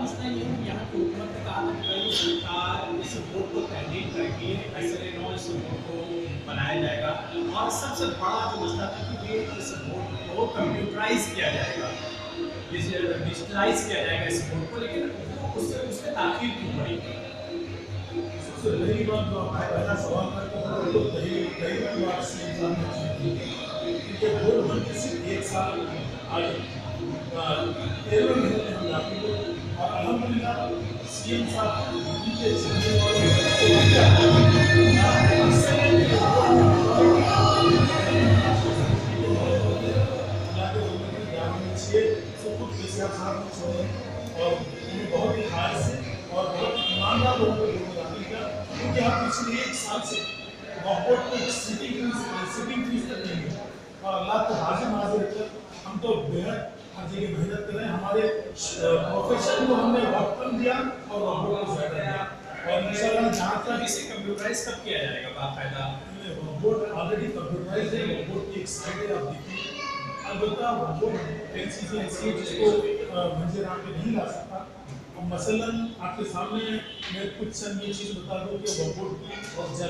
पूछना ये है कि यहाँ की हुकूमत ने कहा था कि कई सरकार इस वोट को तहरीर करके ऐसे इस वोट को बनाया जाएगा और सबसे बड़ा जो मसला था कि ये इस वोट को कंप्यूटराइज किया जाएगा, डिजिटलाइज किया जाएगा इस वोट को, लेकिन वो उससे उसमें ताखिर क्यों बढ़ी? सबसे पहली बात जो आपका पहला सवाल था कि वो लोग कई बार से एग्जाम में चीज क्योंकि वोट बन के सिर्फ एक साल आगे 13वें महीने में हम दाखिल हुए और अल्हम्दुलिल्लाह सीएम साहब उनके चलने और उन्हें बहुत ही खास से और बहुत ही ईमानदार लोगों को दाखिल किया क्योंकि हम पिछले एक साल से वॉकआउट को सिटिंग फीस तक नहीं है और अल्लाह को हाजिर नाजिर रखकर हम तो बेहद हर जगह मेहनत कर रहे हैं। हमारे प्रोफेशन को हमने वक्त कम दिया और वॉकआउट को ज़्यादा दिया और इंशाल्लाह जहाँ तक इसे कंप्यूटराइज कब किया जाएगा बाकायदा? वॉकआउट ऑलरेडी कंप्यूटराइज है। वॉकआउट की एक साइड है, आप देखिए। अलबत्ता वॉकआउट एक चीज़ें ऐसी है जिसको मंजर आम पे नहीं ला सकता। मसलन आपके सामने मैं कुछ चंद ये चीज़ बता दूँ कि वॉकआउट की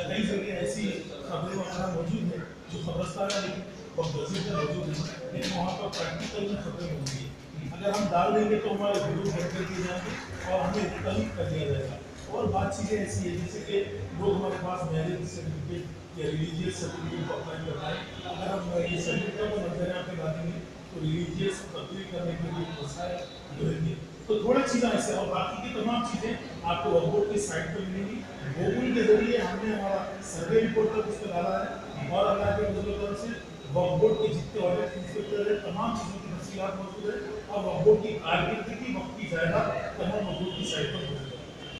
कई जगह ऐसी खबरें वगैरह मौजूद हैं जो खबरस्तान है लेकिन वजीर में मौजूद है, लेकिन वहाँ पर प्रैक्टिकल में खबरें होंगी। अगर हम डाल देंगे तो हमारे वीडियो भेज कर दिए जाएंगे और हमें तलब कर दिया जाएगा। और बात चीज़ें ऐसी है जैसे कि लोग हमारे पास मैरिज सर्टिफिकेट या रिलीजियस सर्टिफिकेट को अप्लाई करवाएं। अगर हम ये सर्टिफिकेट को नजर पे ला देंगे तो रिलीजियस तब्दील करने के लिए मसाइल रहेंगे। तो थोड़ी चीज़ें ऐसे और बाकी की तमाम चीज़ें आपको वॉकआउट की साइट पर मिलेंगी। गूगल के जरिए हमने हमारा सर्वे रिपोर्ट तक उस पर डाला है और अल्लाह के फजल से वॉकआउट के जितने ऑडिट इंस्पेक्टर है तमाम चीज़ों की तफसीलात मौजूद है और वॉकआउट की कारकर्दगी वक्त की ज़्यादा तमाम वॉकआउट की साइट पर मौजूद है।